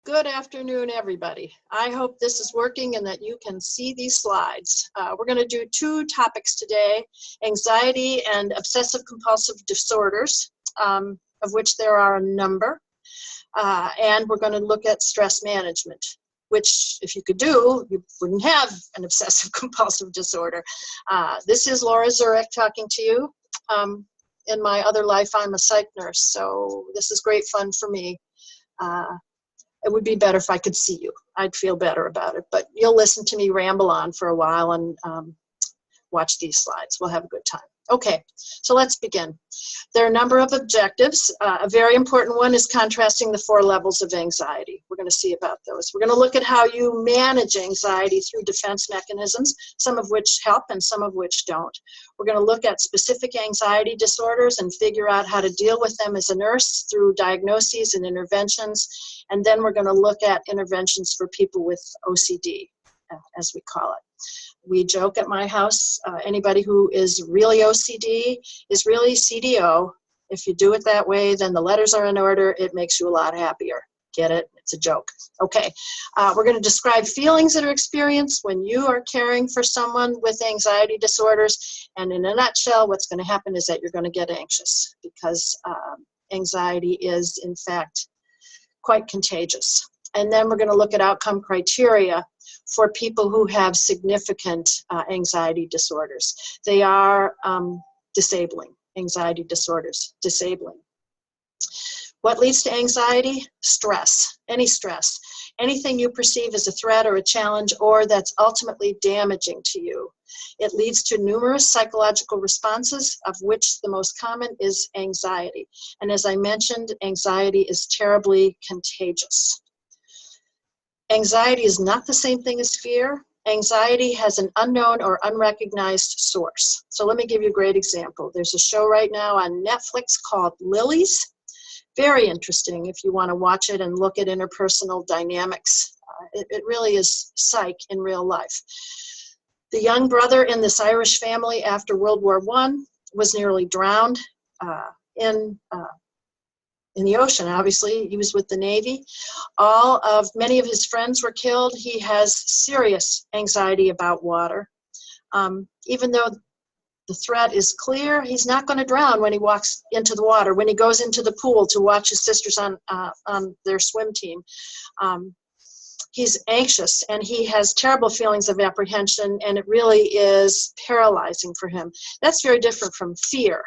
Good afternoon, everybody. I hope this is working and that you can see these slides. We're going to do two topics today, anxiety and obsessive compulsive disorders, of which there are a number. And we're going to look at stress management, which if you could do, you wouldn't have an obsessive compulsive disorder. This is Laura Zurek talking to you. In my other life, I'm a psych nurse, so this is great fun for me. It would be better if I could see you. I'd feel better about it, but you'll listen to me ramble on for a while and watch these slides. We'll have a good time. Okay, so let's begin. There are a number of objectives. A very important one is contrasting the 4 levels of anxiety. We're going to see about those. We're going to look at how you manage anxiety through defense mechanisms, some of which help and some of which don't. We're going to look at specific anxiety disorders and figure out how to deal with them as a nurse through diagnoses and interventions. And then we're going to look at interventions for people with OCD, as we call it. We joke at my house, anybody who is really OCD is really CDO. If you do it that way, then the letters are in order. It makes you a lot happier. Get it? It's a joke. Okay, we're going to describe feelings that are experienced when you are caring for someone with anxiety disorders. And in a nutshell, what's going to happen is that you're going to get anxious because anxiety is, in fact, quite contagious. And then we're going to look at outcome criteria for people who have significant anxiety disorders. They are disabling, anxiety disorders, disabling. What leads to anxiety? Stress, any stress. Anything you perceive as a threat or a challenge or that's ultimately damaging to you. It leads to numerous psychological responses, of which the most common is anxiety. And as I mentioned, anxiety is terribly contagious. Anxiety is not the same thing as fear. Anxiety has an unknown or unrecognized source. So let me give you a great example. There's a show right now on Netflix called Lilies. Very interesting if you want to watch it and look at interpersonal dynamics. It really is psych in real life. The young brother in this Irish family after World War I was nearly drowned in the ocean. Obviously, he was with the Navy. Many of his friends were killed. He has serious anxiety about water. Even though the threat is clear, he's not going to drown when he walks into the water, when he goes into the pool to watch his sisters on their swim team. He's anxious and he has terrible feelings of apprehension, and it really is paralyzing for him. That's very different from fear.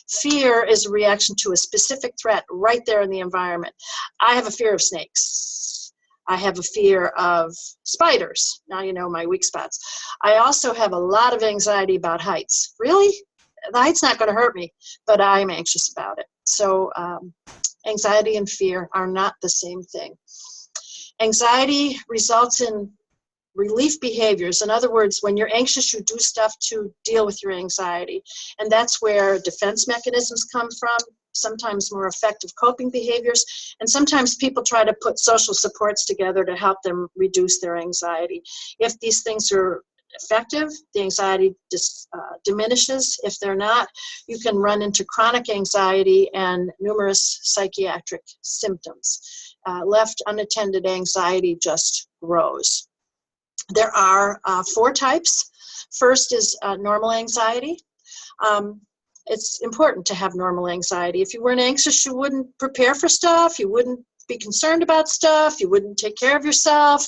Fear is a reaction to a specific threat right there in the environment. I have a fear of snakes. I have a fear of spiders. Now you know my weak spots. I also have a lot of anxiety about heights. Really? The height's not going to hurt me, but I'm anxious about it. So anxiety and fear are not the same thing. Anxiety results in relief behaviors. In other words, when you're anxious, you do stuff to deal with your anxiety. And that's where defense mechanisms come from, sometimes more effective coping behaviors. And sometimes people try to put social supports together to help them reduce their anxiety. If these things are effective, the anxiety diminishes. If they're not, you can run into chronic anxiety and numerous psychiatric symptoms. Left unattended, anxiety just grows. There are 4 types. First is normal anxiety. It's important to have normal anxiety. If you weren't anxious, you wouldn't prepare for stuff, you wouldn't be concerned about stuff, you wouldn't take care of yourself.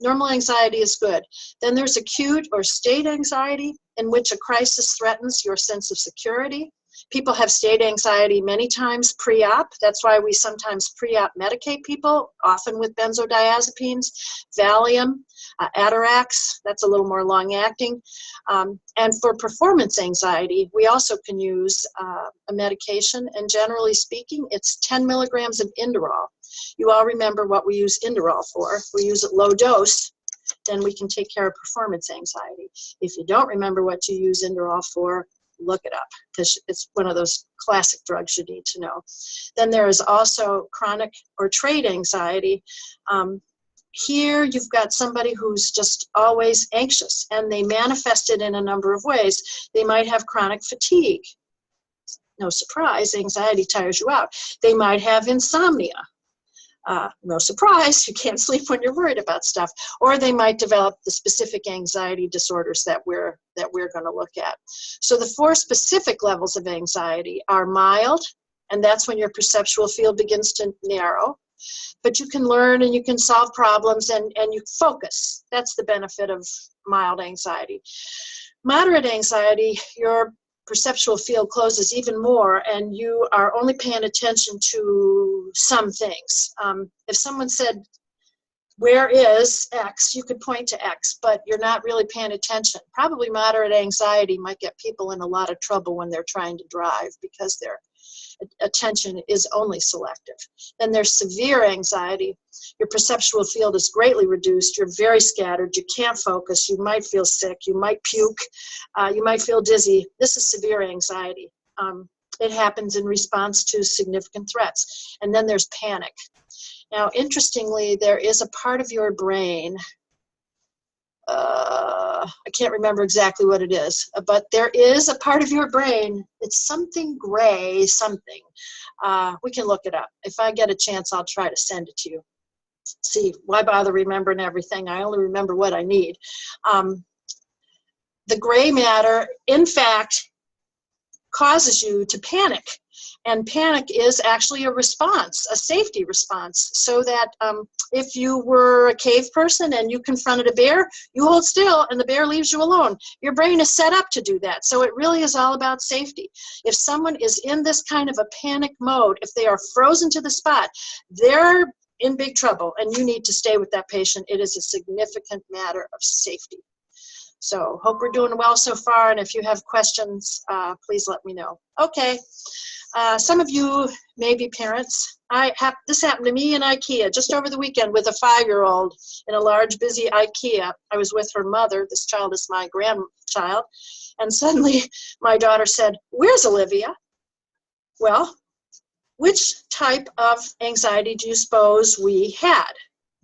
Normal anxiety is good. Then there's acute or state anxiety, in which a crisis threatens your sense of security. People have state anxiety many times pre-op. That's why we sometimes pre-op medicate people, often with benzodiazepines, Valium, Atarax. That's a little more long-acting. And for performance anxiety, we also can use a medication, and generally speaking, it's 10 milligrams of Inderal. You all remember what we use Inderal for. If we use it low dose, then we can take care of performance anxiety. If you don't remember what you use Inderal for, look it up, because it's one of those classic drugs you need to know. Then there is also chronic or trait anxiety. Here you've got somebody who's just always anxious, and they manifest it in a number of ways. They might have chronic fatigue. No surprise, anxiety tires you out. They might have insomnia. No surprise, you can't sleep when you're worried about stuff. Or they might develop the specific anxiety disorders that we're going to look at. So the 4 specific levels of anxiety are mild, and that's when your perceptual field begins to narrow. But you can learn and you can solve problems and you focus. That's the benefit of mild anxiety. Moderate anxiety, your perceptual field closes even more, and you are only paying attention to some things. If someone said, "Where is X?" you could point to X, but you're not really paying attention. Probably moderate anxiety might get people in a lot of trouble when they're trying to drive because their attention is only selective. Then there's severe anxiety. Your perceptual field is greatly reduced. You're very scattered. You can't focus. You might feel sick. You might puke. You might feel dizzy. This is severe anxiety. It happens in response to significant threats. And then there's panic. Now, interestingly, there is a part of your brain, I can't remember exactly what it is, but there is a part of your brain, it's something gray, something. We can look it up. If I get a chance, I'll try to send it to you. See, why bother remembering everything? I only remember what I need. The gray matter, in fact, causes you to panic. And panic is actually a response, a safety response, so that if you were a cave person and you confronted a bear, you hold still and the bear leaves you alone. Your brain is set up to do that. So it really is all about safety. If someone is in this kind of a panic mode, if they are frozen to the spot, they're in big trouble and you need to stay with that patient. It is a significant matter of safety. So hope we're doing well so far, and if you have questions, please let me know. Okay. Some of you may be parents. This happened to me in IKEA just over the weekend with a 5-year-old in a large, busy IKEA. I was with her mother. This child is my grandchild. And suddenly my daughter said, "Where's Olivia?" Well, which type of anxiety do you suppose we had?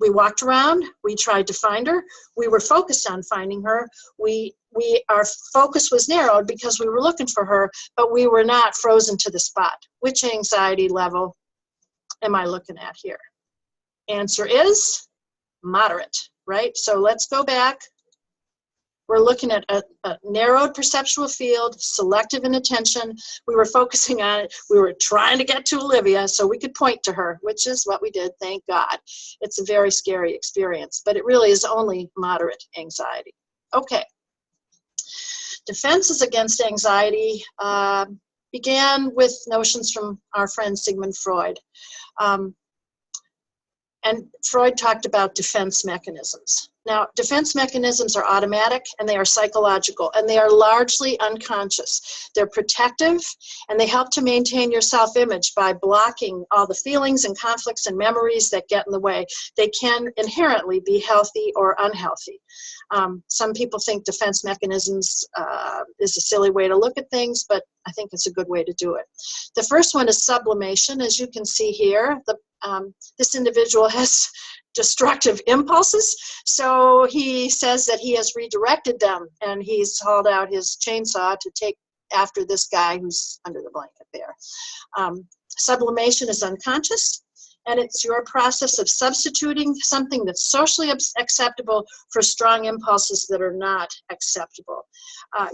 We walked around, we tried to find her, we were focused on finding her, our focus was narrowed because we were looking for her, but we were not frozen to the spot. Which anxiety level am I looking at here? Answer is moderate, right? So let's go back. We're looking at a narrowed perceptual field, selective in attention. We were focusing on it. We were trying to get to Olivia so we could point to her, which is what we did, thank God. It's a very scary experience, but it really is only moderate anxiety. Okay. Defenses against anxiety began with notions from our friend Sigmund Freud. And Freud talked about defense mechanisms. Now, defense mechanisms are automatic and they are psychological and they are largely unconscious. They're protective and they help to maintain your self-image by blocking all the feelings and conflicts and memories that get in the way. They can inherently be healthy or unhealthy. Some people think defense mechanisms is a silly way to look at things, but I think it's a good way to do it. The first one is sublimation. As you can see here, this individual has destructive impulses, so he says that he has redirected them and he's hauled out his chainsaw to take after this guy who's under the blanket there. Sublimation is unconscious, and it's your process of substituting something that's socially acceptable for strong impulses that are not acceptable.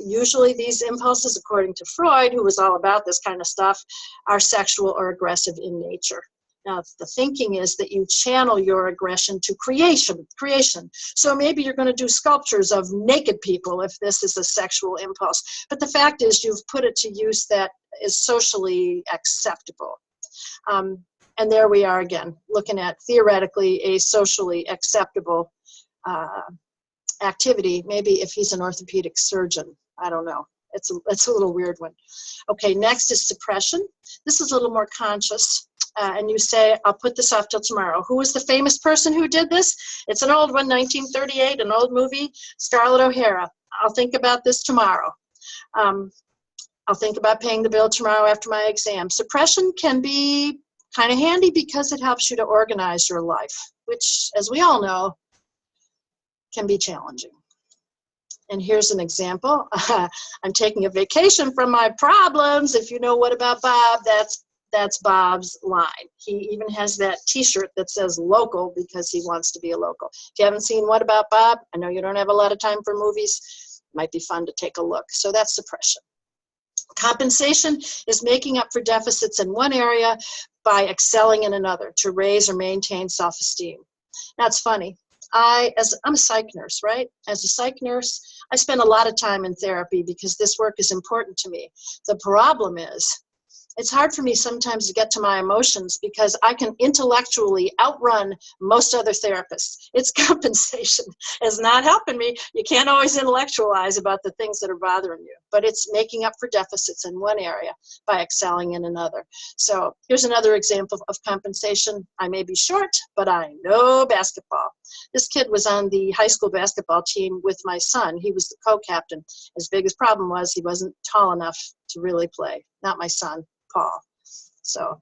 Usually these impulses, according to Freud, who was all about this kind of stuff, are sexual or aggressive in nature. Now, the thinking is that you channel your aggression to creation. So maybe you're going to do sculptures of naked people if this is a sexual impulse. But the fact is you've put it to use that is socially acceptable. And there we are again, looking at theoretically a socially acceptable activity. Maybe if he's an orthopedic surgeon, I don't know. It's a little weird one. Okay, next is suppression. This is a little more conscious. And you say, I'll put this off till tomorrow. Who was the famous person who did this? It's an old one, 1938, an old movie, Scarlett O'Hara. I'll think about this tomorrow. I'll think about paying the bill tomorrow after my exam. Suppression can be kind of handy because it helps you to organize your life, which, as we all know, can be challenging. And here's an example. I'm taking a vacation from my problems. If you know What About Bob, that's That's Bob's line. He even has that t-shirt that says local because he wants to be a local. If you haven't seen What About Bob, I know you don't have a lot of time for movies. Might be fun to take a look. So that's suppression. Compensation is making up for deficits in one area by excelling in another to raise or maintain self-esteem. That's funny. I'm a psych nurse, right? As a psych nurse, I spend a lot of time in therapy because this work is important to me. The problem is, it's hard for me sometimes to get to my emotions because I can intellectually outrun most other therapists. It's compensation. It's not helping me. You can't always intellectualize about the things that are bothering you, but it's making up for deficits in one area by excelling in another. So here's another example of compensation. I may be short, but I know basketball. This kid was on the high school basketball team with my son. He was the co-captain. His biggest problem was he wasn't tall enough to really play. Not my son, Paul. So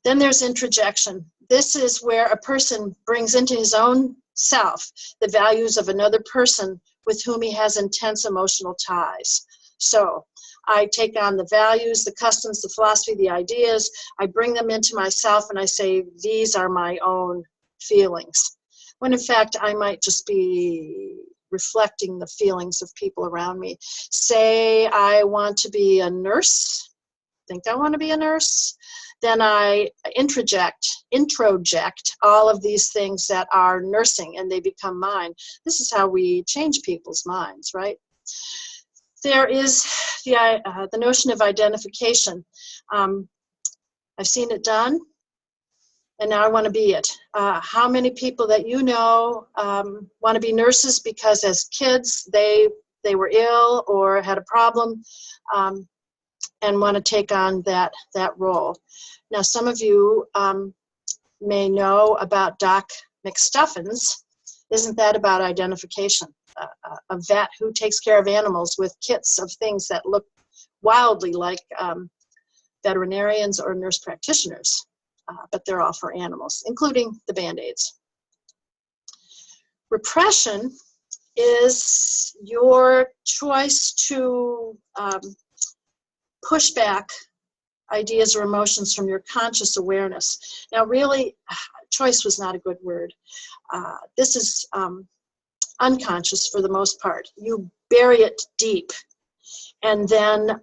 then there's introjection. This is where a person brings into his own self the values of another person with whom he has intense emotional ties. So I take on the values, the customs, the philosophy, the ideas, I bring them into myself and I say, these are my own feelings. When in fact, I might just be reflecting the feelings of people around me. Say I want to be a nurse, think I want to be a nurse, then I introject all of these things that are nursing and they become mine. This is how we change people's minds, right? There is the notion of identification. I've seen it done, and now I want to be it. How many people that you know want to be nurses because as kids they were ill or had a problem and want to take on that role? Now some of you may know about Doc McStuffins. Isn't that about identification? A vet who takes care of animals with kits of things that look wildly like veterinarians or nurse practitioners. But they're all for animals, including the Band-Aids. Repression is your choice to push back ideas or emotions from your conscious awareness. Now, really, choice was not a good word. This is unconscious for the most part. You bury it deep, and then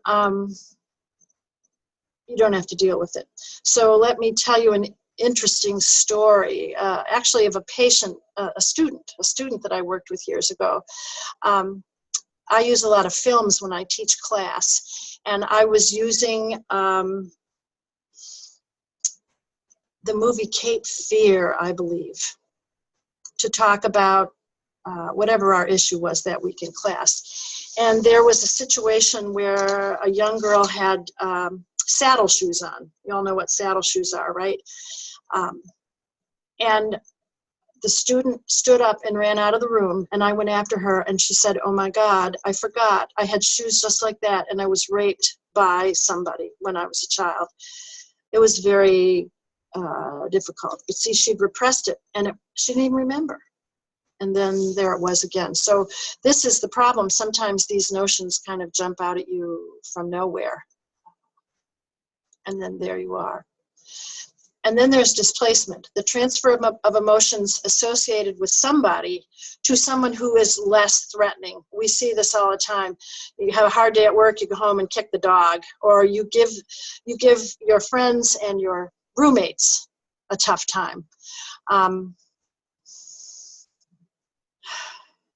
you don't have to deal with it. So let me tell you an interesting story, actually of a patient, a student that I worked with years ago. I use a lot of films when I teach class, and I was using the movie Cape Fear, I believe, to talk about whatever our issue was that week in class. And there was a situation where a young girl had saddle shoes on. You all know what saddle shoes are, right? And the student stood up and ran out of the room, and I went after her, and she said, oh my God, I forgot. I had shoes just like that, and I was raped by somebody when I was a child. It was very difficult. But see, she'd repressed it, and she didn't even remember. And then there it was again. So this is the problem. Sometimes these notions kind of jump out at you from nowhere. And then there you are. And then there's displacement, the transfer of emotions associated with somebody to someone who is less threatening. We see this all the time. You have a hard day at work, you go home and kick the dog, or you give your friends and your roommates a tough time.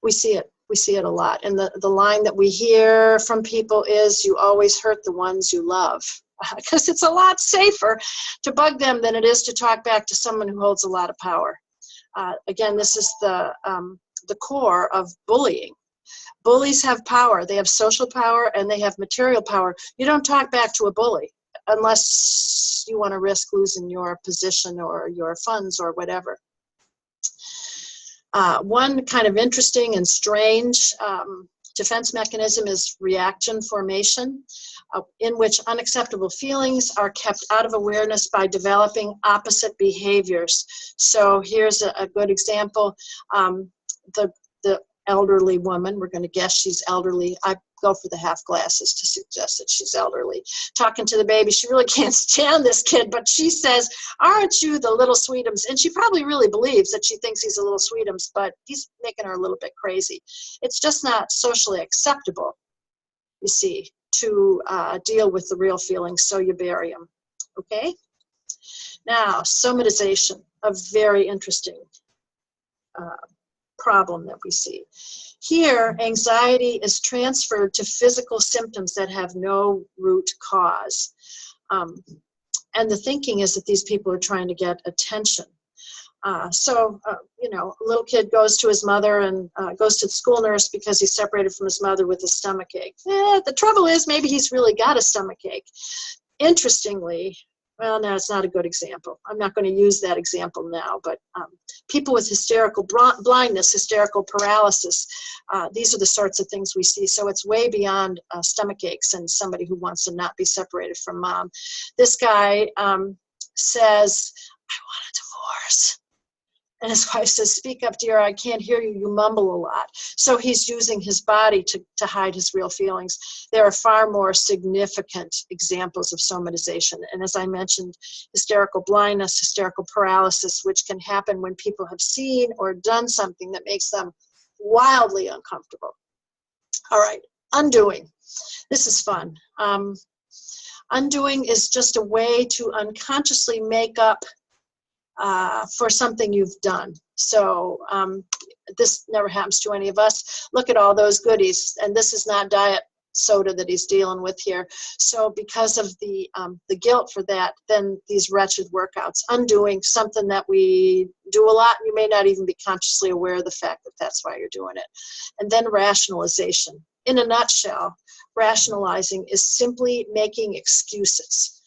We see it a lot. And the line that we hear from people is, you always hurt the ones you love. Because it's a lot safer to bug them than it is to talk back to someone who holds a lot of power. Again, this is the core of bullying. Bullies have power. They have social power and they have material power. You don't talk back to a bully unless you want to risk losing your position or your funds or whatever. One kind of interesting and strange defense mechanism is reaction formation, in which unacceptable feelings are kept out of awareness by developing opposite behaviors. So here's a good example. The elderly woman. We're going to guess she's elderly. I go for the half glasses to suggest that she's elderly. Talking to the baby, she really can't stand this kid, but she says, aren't you the little sweetums? And she probably really believes that she thinks he's a little sweetums, but he's making her a little bit crazy. It's just not socially acceptable, you see, to deal with the real feelings, so you bury them. Okay? Now, somatization, a very interesting problem that we see. Here, anxiety is transferred to physical symptoms that have no root cause. And the thinking is that these people are trying to get attention. You know, a little kid goes to his mother and goes to the school nurse because he's separated from his mother with a stomach ache. The trouble is maybe he's really got a stomach ache. Interestingly, well, no, it's not a good example. I'm not going to use that example now, but people with hysterical blindness, hysterical paralysis, these are the sorts of things we see. So it's way beyond stomach aches and somebody who wants to not be separated from mom. This guy says, I want a divorce. And his wife says, speak up, dear, I can't hear you, you mumble a lot. So he's using his body to hide his real feelings. There are far more significant examples of somatization. And as I mentioned, hysterical blindness, hysterical paralysis, which can happen when people have seen or done something that makes them wildly uncomfortable. All right, undoing. This is fun. Undoing is just a way to unconsciously make up for something you've done. So this never happens to any of us. Look at all those goodies, and this is not diet soda that he's dealing with here. So because of the guilt for that, then these wretched workouts, undoing something that we do a lot, and you may not even be consciously aware of the fact that that's why you're doing it. And then rationalization. In a nutshell, rationalizing is simply making excuses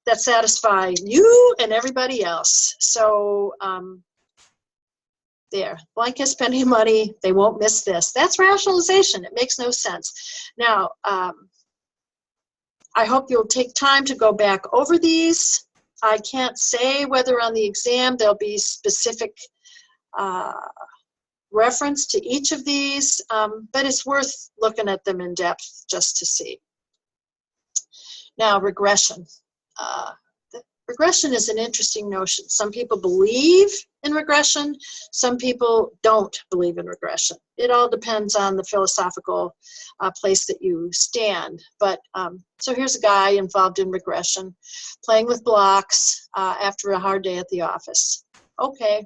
that satisfy you and everybody else. So there, blank is spending money, they won't miss this. That's rationalization. It makes no sense. Now, I hope you'll take time to go back over these. I can't say whether on the exam there'll be specific reference to each of these, but it's worth looking at them in depth just to see. Now, regression. Regression is an interesting notion. Some people believe in regression. Some people don't believe in regression. It all depends on the philosophical place that you stand. But so here's a guy involved in regression, playing with blocks after a hard day at the office. Okay,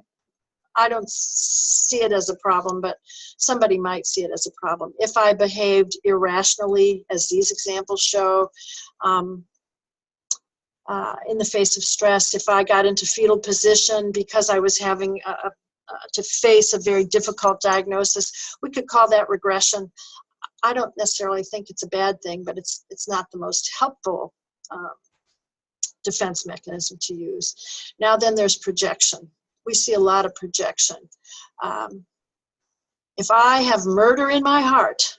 I don't see it as a problem, but somebody might see it as a problem. If I behaved irrationally, as these examples show, in the face of stress, if I got into fetal position because I was having to face a very difficult diagnosis, we could call that regression. I don't necessarily think it's a bad thing, but it's not the most helpful defense mechanism to use. Now then there's projection. We see a lot of projection. If I have murder in my heart,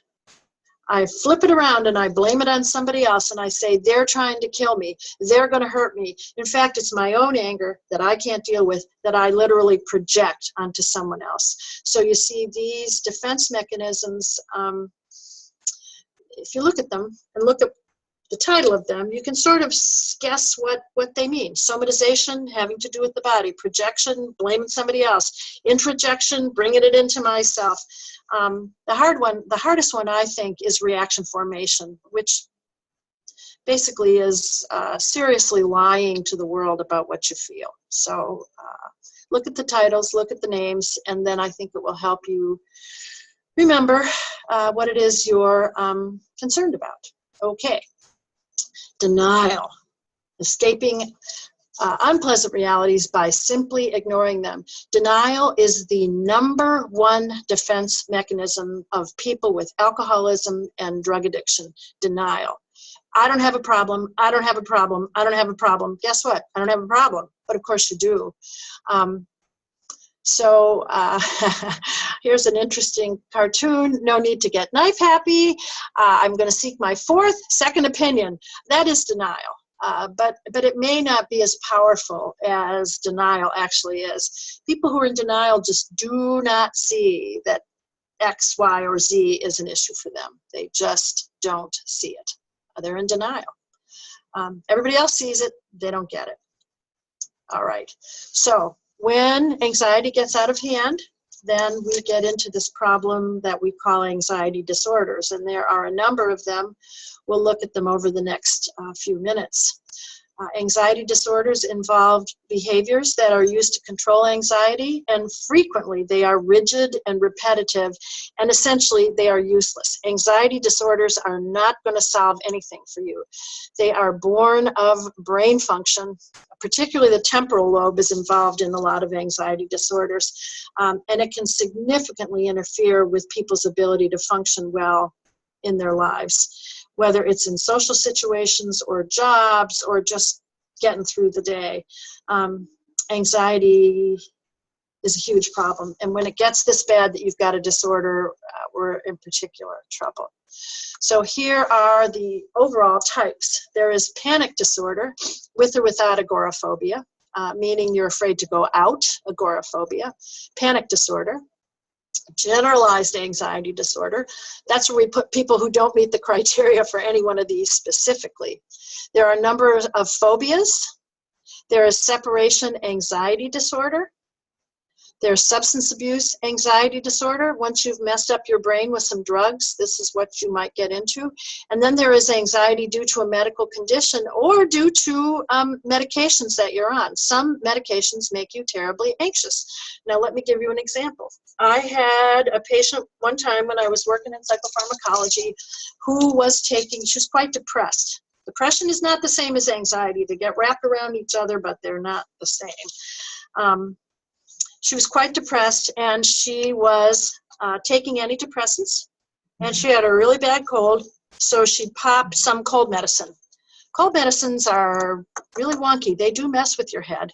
I flip it around and I blame it on somebody else and I say, they're trying to kill me. They're going to hurt me. In fact, it's my own anger that I can't deal with that I literally project onto someone else. So you see these defense mechanisms, if you look at them and look at the title of them, you can sort of guess what they mean. Somatization, having to do with the body. Projection, blaming somebody else. Introjection, bringing it into myself. The hardest one, I think, is reaction formation, which basically is seriously lying to the world about what you feel. So look at the titles, look at the names, and then I think it will help you remember what it is you're concerned about. Okay. Denial. Escaping unpleasant realities by simply ignoring them. Denial is the #1 defense mechanism of people with alcoholism and drug addiction. Denial. I don't have a problem. I don't have a problem. I don't have a problem. Guess what? I don't have a problem. But of course you do. So here's an interesting cartoon. No need to get knife happy. I'm going to seek my second opinion. That is denial. but it may not be as powerful as denial actually is. People who are in denial just do not see that X, Y, or Z is an issue for them. They just don't see it. They're in denial. Everybody else sees it, they don't get it. All right, so when anxiety gets out of hand, then we get into this problem that we call anxiety disorders, and there are a number of them. We'll look at them over the next few minutes. Anxiety disorders involve behaviors that are used to control anxiety, and frequently they are rigid and repetitive, and essentially they are useless. Anxiety disorders are not going to solve anything for you. They are born of brain function. Particularly the temporal lobe is involved in a lot of anxiety disorders, and it can significantly interfere with people's ability to function well in their lives, whether it's in social situations or jobs or just getting through the day. Anxiety is a huge problem, and when it gets this bad that you've got a disorder, we're in particular trouble. So here are the overall types. There is panic disorder with or without agoraphobia, meaning you're afraid to go out, agoraphobia. Panic disorder. Generalized anxiety disorder. That's where we put people who don't meet the criteria for any one of these specifically. There are a number of phobias. There is separation anxiety disorder. There's substance abuse anxiety disorder. Once you've messed up your brain with some drugs, this is what you might get into. And then there is anxiety due to a medical condition or due to medications that you're on. Some medications make you terribly anxious. Now let me give you an example. I had a patient one time when I was working in psychopharmacology who was taking, she was quite depressed. Depression is not the same as anxiety. They get wrapped around each other, but they're not the same. She was quite depressed, and she was taking antidepressants, and she had a really bad cold, so she popped some cold medicine. Cold medicines are really wonky. They do mess with your head.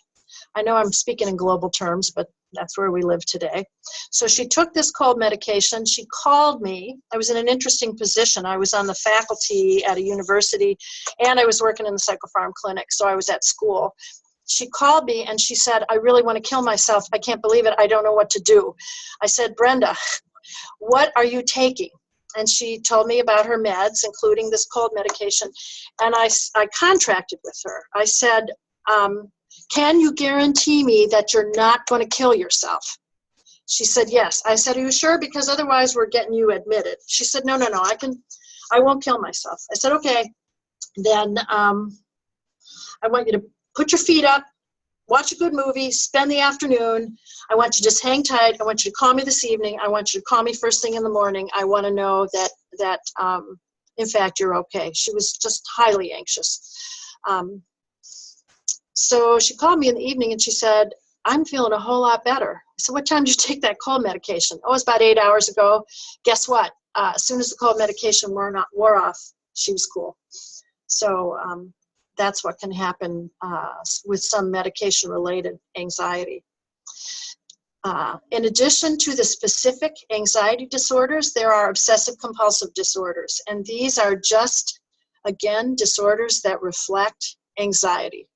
I know I'm speaking in global terms, but that's where we live today. So she took this cold medication. She called me. I was in an interesting position. I was on the faculty at a university, and I was working in the psychopharm clinic, so I was at school. She called me and she said, I really want to kill myself. I can't believe it. I don't know what to do. I said, Brenda, what are you taking? And she told me about her meds, including this cold medication. And I contracted with her. I said, can you guarantee me that you're not going to kill yourself? She said, yes. I said, are you sure? Because otherwise we're getting you admitted. She said, no, I won't kill myself. I said, okay, then I want you to put your feet up, watch a good movie, spend the afternoon. I want you to just hang tight. I want you to call me this evening. I want you to call me first thing in the morning. I want to know that in fact, you're okay. She was just highly anxious. So she called me in the evening and she said, I'm feeling a whole lot better. I said, what time did you take that cold medication? Oh, it was about 8 hours ago. Guess what? As soon as the cold medication wore off, she was cool. So that's what can happen with some medication-related anxiety. In addition to the specific anxiety disorders, there are obsessive-compulsive disorders, and these are just, again, disorders that reflect anxiety.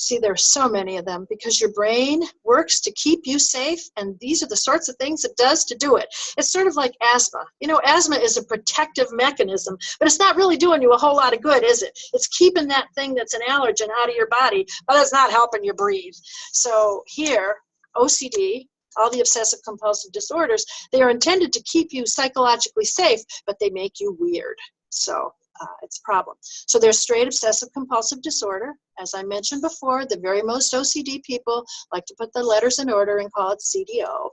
See, there are so many of them because your brain works to keep you safe, and these are the sorts of things it does to do it. It's sort of like asthma. You know, asthma is a protective mechanism, but it's not really doing you a whole lot of good, is it? It's keeping that thing that's an allergen out of your body, but it's not helping you breathe. So here, OCD, all the obsessive compulsive disorders, they are intended to keep you psychologically safe, but they make you weird. So it's a problem. So there's straight obsessive compulsive disorder. As I mentioned before, the very most OCD people like to put the letters in order and call it CDO.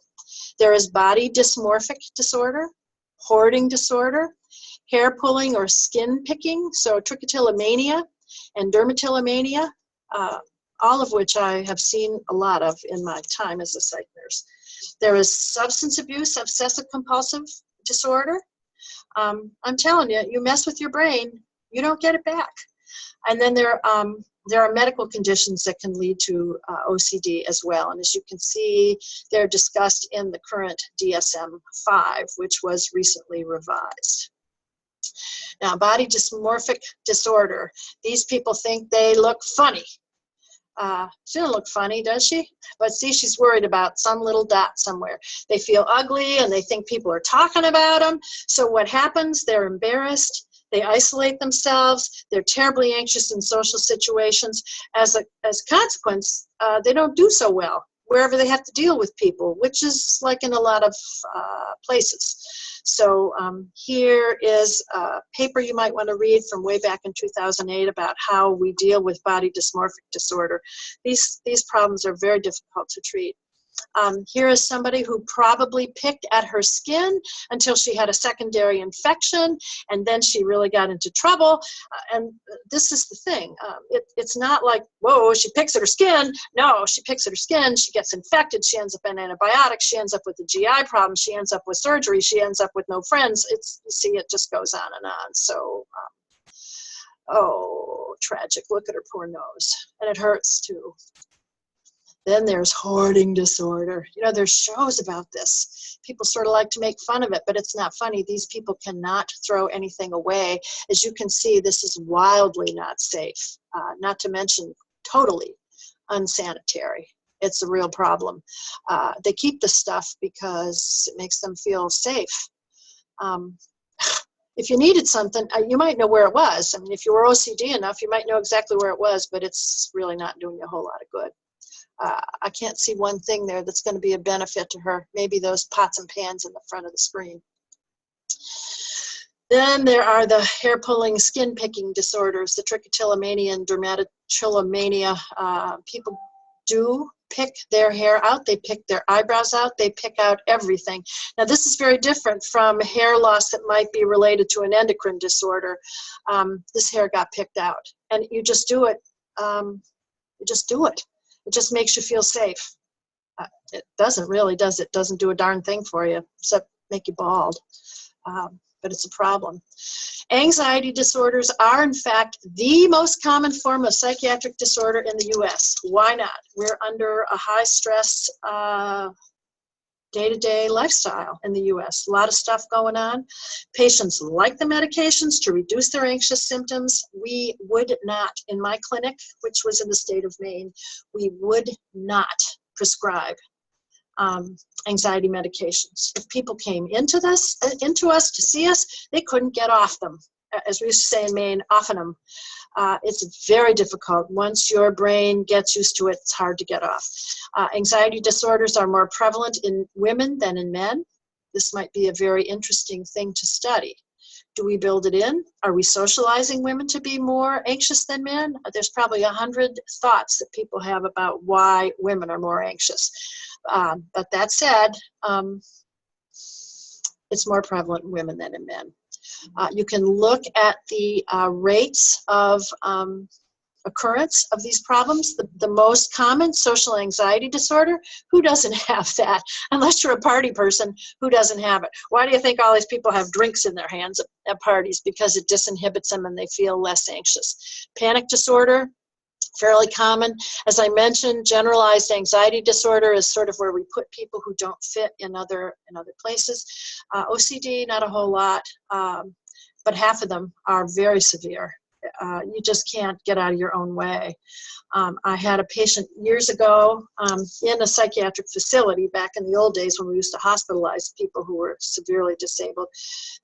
There is body dysmorphic disorder, hoarding disorder, hair pulling or skin picking, so trichotillomania and dermatillomania, all of which I have seen a lot of in my time as a psych nurse. There is substance abuse, obsessive compulsive disorder. I'm telling you, you mess with your brain, you don't get it back. And then there are medical conditions that can lead to OCD as well. And as you can see, they're discussed in the current DSM-5, which was recently revised. Now, body dysmorphic disorder. These people think they look funny. She doesn't look funny, does she? But see, she's worried about some little dot somewhere. They feel ugly and they think people are talking about them. So what happens? They're embarrassed. They isolate themselves. They're terribly anxious in social situations. As a consequence, they don't do so well wherever they have to deal with people, which is like in a lot of places. So here is a paper you might want to read from way back in 2008 about how we deal with body dysmorphic disorder. These problems are very difficult to treat. Here is somebody who probably picked at her skin until she had a secondary infection, and then she really got into trouble. And this is the thing. It's not like, whoa, she picks at her skin. No, she picks at her skin. She gets infected. She ends up in antibiotics. She ends up with a GI problem. She ends up with surgery. She ends up with no friends. You see, it just goes on and on. So, oh, tragic. Look at her poor nose. And it hurts, too. Then there's hoarding disorder. You know, there's shows about this. People sort of like to make fun of it, but it's not funny. These people cannot throw anything away. As you can see, this is wildly not safe, not to mention totally unsanitary. It's a real problem. They keep the stuff because it makes them feel safe. If you needed something, you might know where it was. I mean, if you were OCD enough, you might know exactly where it was, but it's really not doing you a whole lot of good. I can't see one thing there that's going to be a benefit to her. Maybe those pots and pans in the front of the screen. Then there are the hair-pulling, skin-picking disorders, the trichotillomania and dermatillomania. People do pick their hair out. They pick their eyebrows out. They pick out everything. Now, this is very different from hair loss that might be related to an endocrine disorder. This hair got picked out. And you just do it. You just do it. It just makes you feel safe. It doesn't really, does it? Doesn't do a darn thing for you, except make you bald. But it's a problem. Anxiety disorders are, in fact, the most common form of psychiatric disorder in the U.S. Why not? We're under a high-stress day-to-day lifestyle in the U.S. A lot of stuff going on. Patients like the medications to reduce their anxious symptoms. We would not, in my clinic, which was in the state of Maine, we would not prescribe anxiety medications. If people came into us to see us, they couldn't get off them. As we used to say in Maine, often them. It's very difficult. Once your brain gets used to it, it's hard to get off. Anxiety disorders are more prevalent in women than in men. This might be a very interesting thing to study. Do we build it in? Are we socializing women to be more anxious than men? There's probably 100 thoughts that people have about why women are more anxious. But that said, it's more prevalent in women than in men. You can look at the rates of occurrence of these problems. The most common, social anxiety disorder. Who doesn't have that? Unless you're a party person, who doesn't have it? Why do you think all these people have drinks in their hands at parties? Because it disinhibits them and they feel less anxious. Panic disorder, fairly common. As I mentioned, generalized anxiety disorder is sort of where we put people who don't fit in other places. OCD, not a whole lot, but half of them are very severe. You just can't get out of your own way. I had a patient years ago in a psychiatric facility back in the old days when we used to hospitalize people who were severely disabled.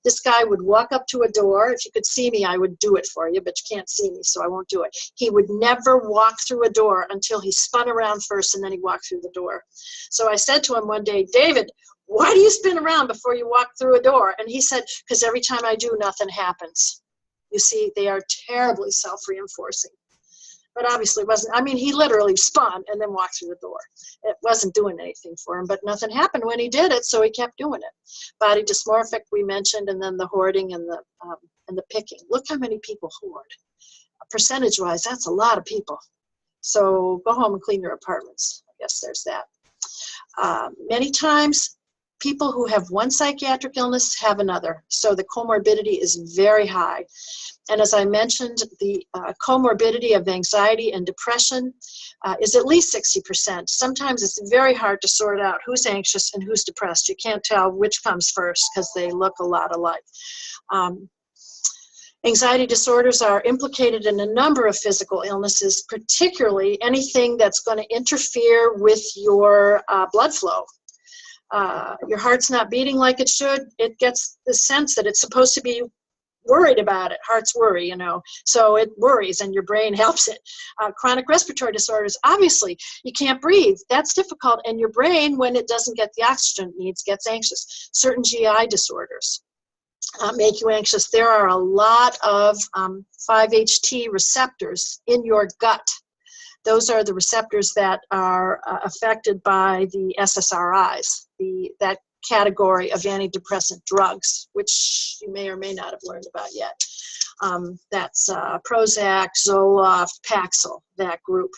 This guy would walk up to a door. If you could see me, I would do it for you, but you can't see me, so I won't do it. He would never walk through a door until he spun around first, and then he walked through the door. So I said to him one day, David, why do you spin around before you walk through a door? And he said, because every time I do, nothing happens. You see, they are terribly self-reinforcing. But obviously it wasn't, I mean, he literally spun and then walked through the door. It wasn't doing anything for him, but nothing happened when he did it, so he kept doing it. Body dysmorphic, we mentioned, and then the hoarding and the picking. Look how many people hoard. Percentage-wise, that's a lot of people. So go home and clean your apartments. I guess there's that. Many times, people who have one psychiatric illness have another, so the comorbidity is very high. And as I mentioned, the comorbidity of anxiety and depression is at least 60%. Sometimes it's very hard to sort out who's anxious and who's depressed. You can't tell which comes first because they look a lot alike. Anxiety disorders are implicated in a number of physical illnesses, particularly anything that's going to interfere with your blood flow. Your heart's not beating like it should. It gets the sense that it's supposed to be worried about it. Hearts worry, you know, so it worries and your brain helps it. Chronic respiratory disorders, obviously, you can't breathe. That's difficult, and your brain, when it doesn't get the oxygen it needs, gets anxious. Certain GI disorders make you anxious. There are a lot of 5-HT receptors in your gut. Those are the receptors that are affected by the SSRIs, that category of antidepressant drugs, which you may or may not have learned about yet. That's Prozac, Zoloft, Paxil, that group.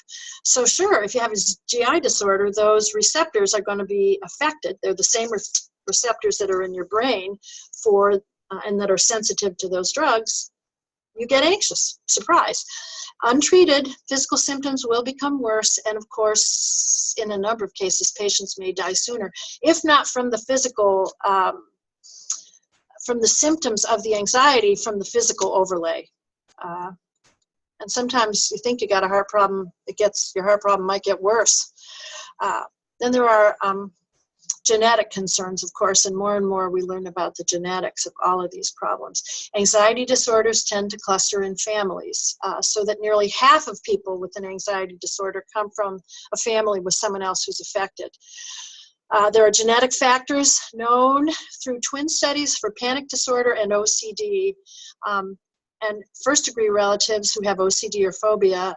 So sure, if you have a GI disorder, those receptors are going to be affected. They're the same receptors that are in your brain for and that are sensitive to those drugs. You get anxious. Surprise. Untreated, physical symptoms will become worse, and of course, in a number of cases, patients may die sooner, if not from the physical, from the symptoms of the anxiety, from the physical overlay. And sometimes you think you got a heart problem, your heart problem might get worse. Then there are genetic concerns, of course, and more we learn about the genetics of all of these problems. Anxiety disorders tend to cluster in families, so that nearly half of people with an anxiety disorder come from a family with someone else who's affected. There are genetic factors known through twin studies for panic disorder and OCD, and first-degree relatives who have OCD or phobia,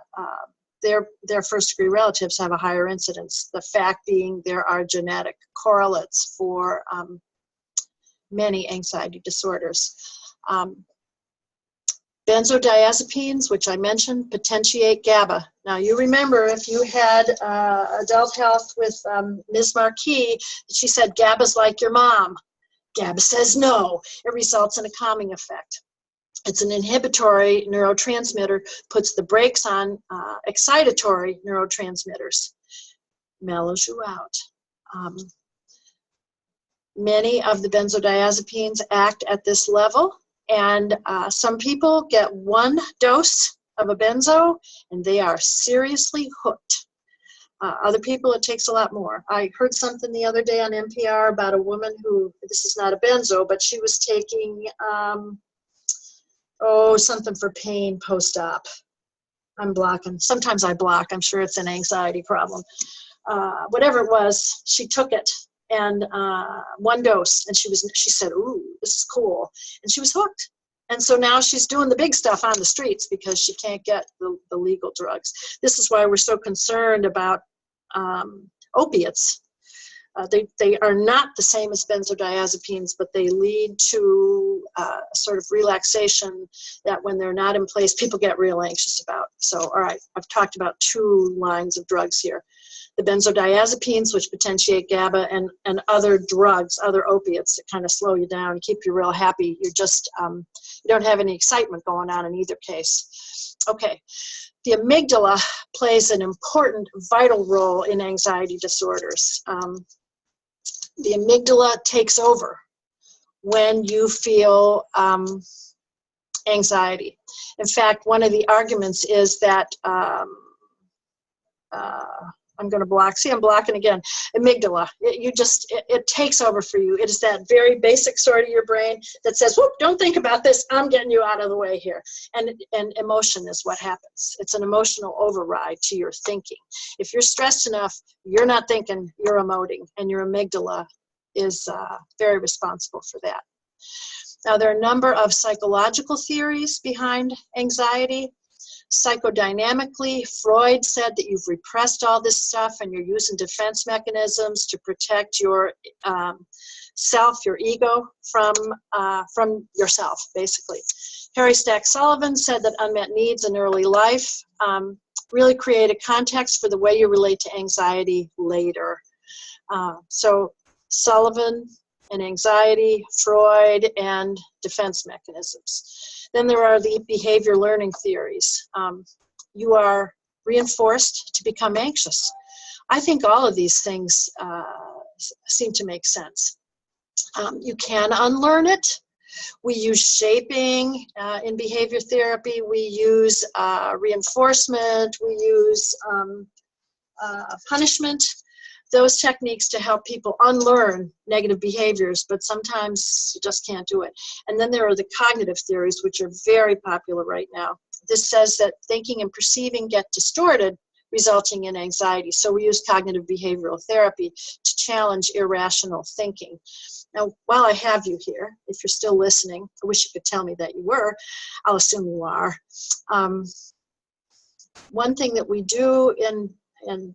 their first-degree relatives have a higher incidence. The fact being there are genetic correlates for many anxiety disorders. Benzodiazepines, which I mentioned, potentiate GABA. Now you remember if you had adult health with Ms. Marquis, she said GABA's like your mom. GABA says no. It results in a calming effect. It's an inhibitory neurotransmitter, puts the brakes on excitatory neurotransmitters, mellows you out. Many of the benzodiazepines act at this level, and some people get one dose of a benzo and they are seriously hooked. Other people, it takes a lot more. I heard something the other day on NPR about a woman who, this is not a benzo, but she was taking something for pain post-op. I'm blocking. Sometimes I block. I'm sure it's an anxiety problem. Whatever it was, she took it, and one dose, and she said, "Ooh, this is cool," and she was hooked. And so now she's doing the big stuff on the streets because she can't get the legal drugs. This is why we're so concerned about opiates. They are not the same as benzodiazepines, but they lead to sort of relaxation that when they're not in place, people get real anxious about. So, all right, I've talked about two lines of drugs here. The benzodiazepines, which potentiate GABA, and other drugs, other opiates that kind of slow you down, keep you real happy. You're just, you don't have any excitement going on in either case. Okay. The amygdala plays an important, vital role in anxiety disorders. The amygdala takes over when you feel anxiety. In fact, one of the arguments is that, I'm going to block. See, I'm blocking again. Amygdala. It takes over for you. It is that very basic sort of your brain that says, whoop, don't think about this. I'm getting you out of the way here. And emotion is what happens. It's an emotional override to your thinking. If you're stressed enough, you're not thinking, you're emoting. And your amygdala is very responsible for that. Now, there are a number of psychological theories behind anxiety. Psychodynamically, Freud said that you've repressed all this stuff and you're using defense mechanisms to protect your self, your ego, from yourself, basically. Harry Stack Sullivan said that unmet needs in early life really create a context for the way you relate to anxiety later. So Sullivan and anxiety, Freud, and defense mechanisms. Then there are the behavior learning theories. You are reinforced to become anxious. I think all of these things seem to make sense. You can unlearn it. We use shaping in behavior therapy. We use reinforcement. We use punishment. Those techniques to help people unlearn negative behaviors, but sometimes you just can't do it. And then there are the cognitive theories, which are very popular right now. This says that thinking and perceiving get distorted, resulting in anxiety. So we use cognitive behavioral therapy to challenge irrational thinking. Now, while I have you here, if you're still listening, I wish you could tell me that you were. I'll assume you are. One thing that we do in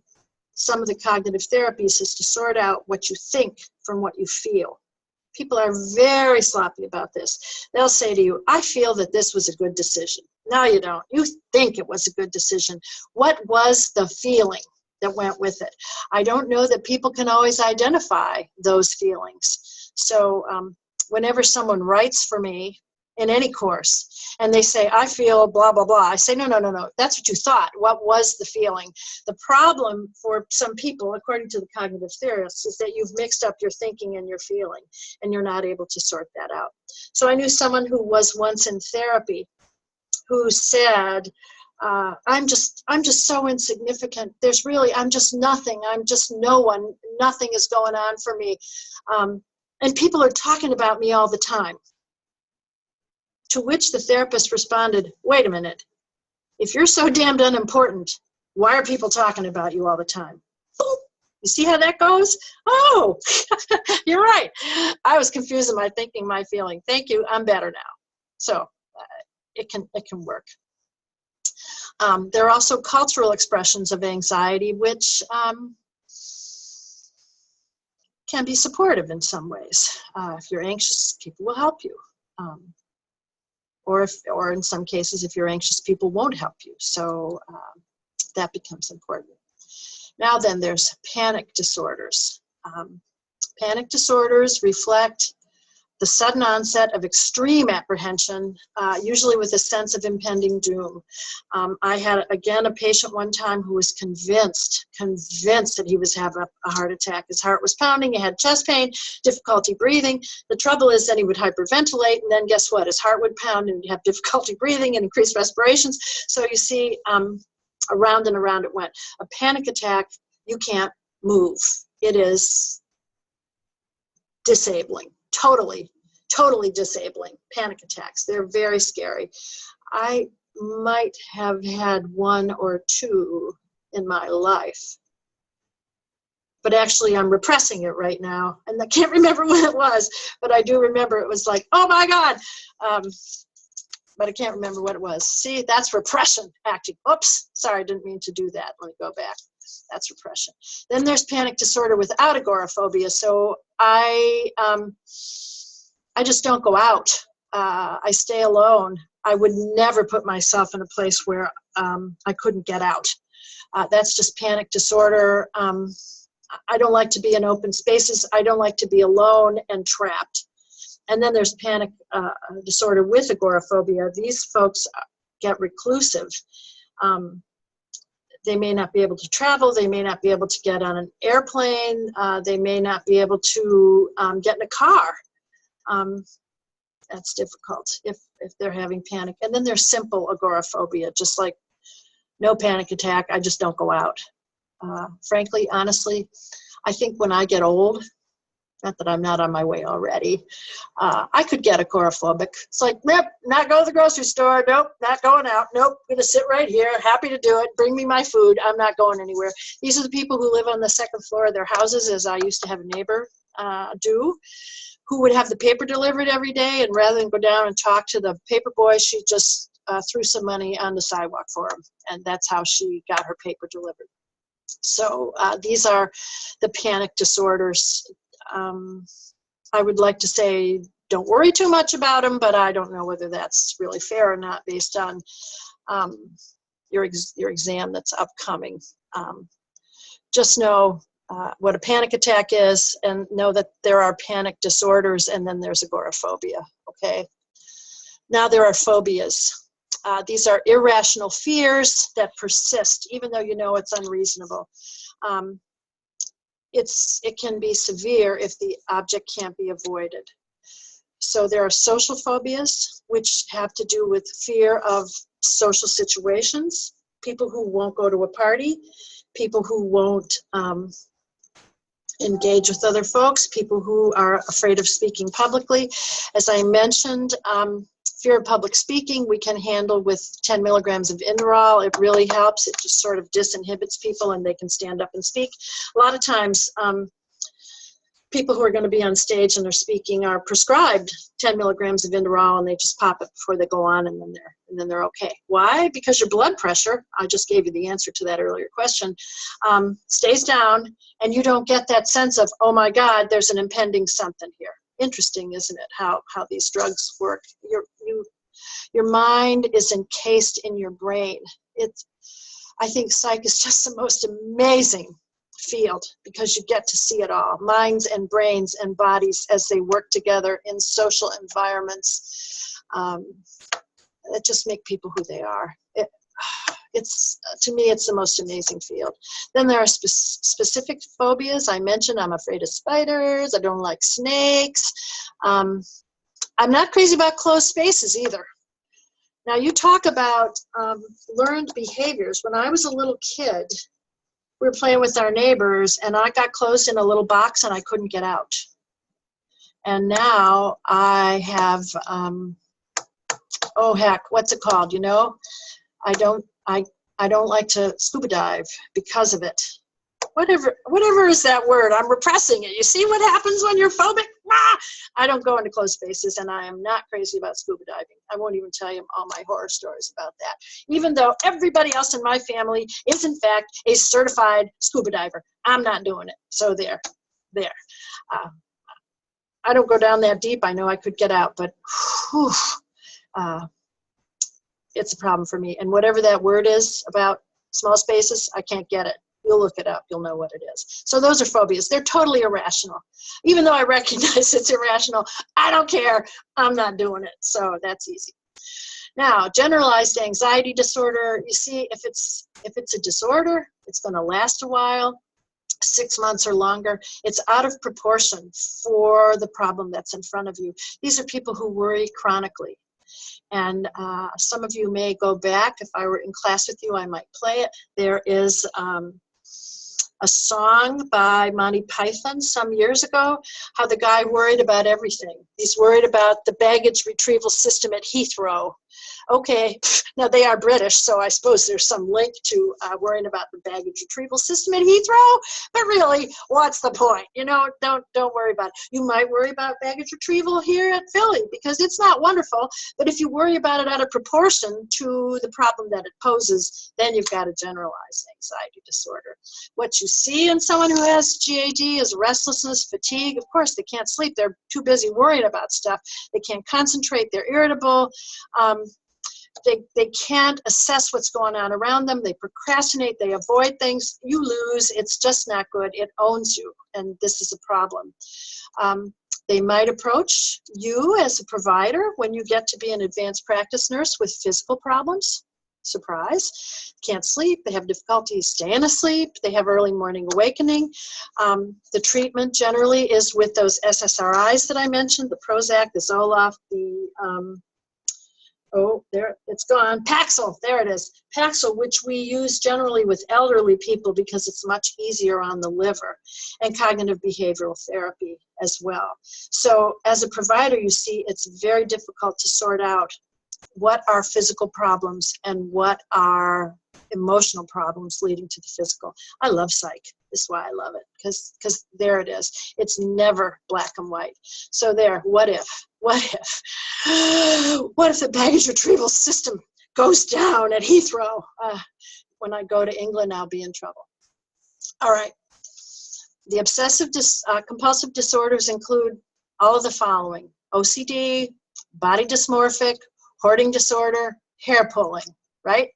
some of the cognitive therapies is to sort out what you think from what you feel. People are very sloppy about this. They'll say to you, I feel that this was a good decision. No, you don't. You think it was a good decision. What was the feeling that went with it? I don't know that people can always identify those feelings. So whenever someone writes for me in any course and they say, I feel blah, blah, blah, I say, no, no, no, no. That's what you thought. What was the feeling? The problem for some people, according to the cognitive theorists, is that you've mixed up your thinking and your feeling, and you're not able to sort that out. So I knew someone who was once in therapy who said, I'm just so insignificant. I'm just nothing. I'm just no one. Nothing is going on for me. And people are talking about me all the time. To which the therapist responded, wait a minute. If you're so damned unimportant, why are people talking about you all the time? You see how that goes? Oh, you're right. I was confused in my thinking, my feeling. Thank you. I'm better now. So it can work. There are also cultural expressions of anxiety, which can be supportive in some ways. If you're anxious, people will help you. Or in some cases, if you're anxious, people won't help you. So that becomes important. Now then, there's panic disorders. Panic disorders reflect the sudden onset of extreme apprehension, usually with a sense of impending doom. I had, again, a patient one time who was convinced that he was having a heart attack. His heart was pounding, he had chest pain, difficulty breathing. The trouble is that he would hyperventilate, and then guess what? His heart would pound, and he'd have difficulty breathing and increased respirations. So you see, around and around it went. A panic attack, you can't move. It is disabling. Totally disabling. Panic attacks. They're very scary. I might have had one or two in my life, but actually I'm repressing it right now, and I can't remember what it was, but I do remember it was like, oh my God, but I can't remember what it was. See, that's repression acting. Oops, sorry, I didn't mean to do that. Let me go back. That's repression. Then there's panic disorder without agoraphobia. So I just don't go out. I stay alone. I would never put myself in a place where I couldn't get out. That's just panic disorder. I don't like to be in open spaces. I don't like to be alone and trapped. And then there's panic disorder with agoraphobia. These folks get reclusive. They may not be able to travel. They may not be able to get on an airplane. They may not be able to get in a car. That's difficult if they're having panic. And then there's simple agoraphobia, just like no panic attack, I just don't go out. Frankly, honestly, I think when I get old, not that I'm not on my way already, I could get agoraphobic. It's like, nope, not go to the grocery store. Nope, not going out. Nope, I'm going to sit right here. Happy to do it. Bring me my food. I'm not going anywhere. These are the people who live on the second floor of their houses, as I used to have a neighbor do, who would have the paper delivered every day, and rather than go down and talk to the paper boy, she just threw some money on the sidewalk for him, and that's how she got her paper delivered. So these are the panic disorders. I would like to say don't worry too much about them, but I don't know whether that's really fair or not based on your exam that's upcoming. Just know what a panic attack is, and know that there are panic disorders, and then there's agoraphobia, okay? Now there are phobias. These are irrational fears that persist, even though you know it's unreasonable. It can be severe if the object can't be avoided. So there are social phobias, which have to do with fear of social situations, people who won't go to a party, people who won't engage with other folks, people who are afraid of speaking publicly. As I mentioned, fear of public speaking we can handle with 10 milligrams of Inderal. It really helps. It just sort of disinhibits people and they can stand up and speak. A lot of times, people who are going to be on stage and they're speaking are prescribed 10 milligrams of Inderal and they just pop it before they go on and then they're okay. Why? Because your blood pressure, I just gave you the answer to that earlier question, stays down and you don't get that sense of, oh my God, there's an impending something here. Interesting, isn't it, how these drugs work? Your mind is encased in your brain. I think psych is just the most amazing field because you get to see it all, minds and brains and bodies as they work together in social environments that just make people who they are. It's to me, it's the most amazing field. Then there are specific phobias. I mentioned I'm afraid of spiders. I don't like snakes. I'm not crazy about closed spaces either. Now you talk about learned behaviors. When I was a little kid, we were playing with our neighbors and I got closed in a little box and I couldn't get out. And now I have, oh heck, what's it called? You know, I don't like to scuba dive because of it. Whatever is that word? I'm repressing it. You see what happens when you're phobic? Ah! I don't go into closed spaces, and I am not crazy about scuba diving. I won't even tell you all my horror stories about that. Even though everybody else in my family is, in fact, a certified scuba diver. I'm not doing it. So there. I don't go down that deep. I know I could get out, but whew, it's a problem for me. And whatever that word is about small spaces, I can't get it. You'll look it up. You'll know what it is. So those are phobias. They're totally irrational. Even though I recognize it's irrational, I don't care. I'm not doing it. So that's easy. Now, generalized anxiety disorder, you see, if it's a disorder, it's going to last a while, 6 months or longer. It's out of proportion for the problem that's in front of you. These are people who worry chronically. And some of you may go back. If I were in class with you, I might play it. There is a song by Monty Python some years ago, how the guy worried about everything. He's worried about the baggage retrieval system at Heathrow. Okay, now they are British, so I suppose there's some link to worrying about the baggage retrieval system at Heathrow, but really, what's the point? You know, don't worry about it. You might worry about baggage retrieval here at Philly because it's not wonderful, but if you worry about it out of proportion to the problem that it poses, then you've got a generalized anxiety disorder. What you see in someone who has GAD is restlessness, fatigue. Of course, they can't sleep. They're too busy worrying about stuff. They can't concentrate. They're irritable. They can't assess what's going on around them. They procrastinate. They avoid things. You lose. It's just not good. It owns you, and this is a problem. They might approach you as a provider when you get to be an advanced practice nurse with physical problems. Surprise. Can't sleep. They have difficulty staying asleep. They have early morning awakening. The treatment generally is with those SSRIs that I mentioned, the Prozac, the Zoloft, the oh, there, it's gone. Paxil, there it is. Paxil, which we use generally with elderly people because it's much easier on the liver, and cognitive behavioral therapy as well. So as a provider, you see, it's very difficult to sort out what are physical problems and what are emotional problems leading to the physical. I love psych. This is why I love it, because there it is. It's never black and white. So there, what if? What if the baggage retrieval system goes down at Heathrow? When I go to England, I'll be in trouble. All right. The obsessive compulsive disorders include all of the following: OCD, body dysmorphic, hoarding disorder, hair pulling, right?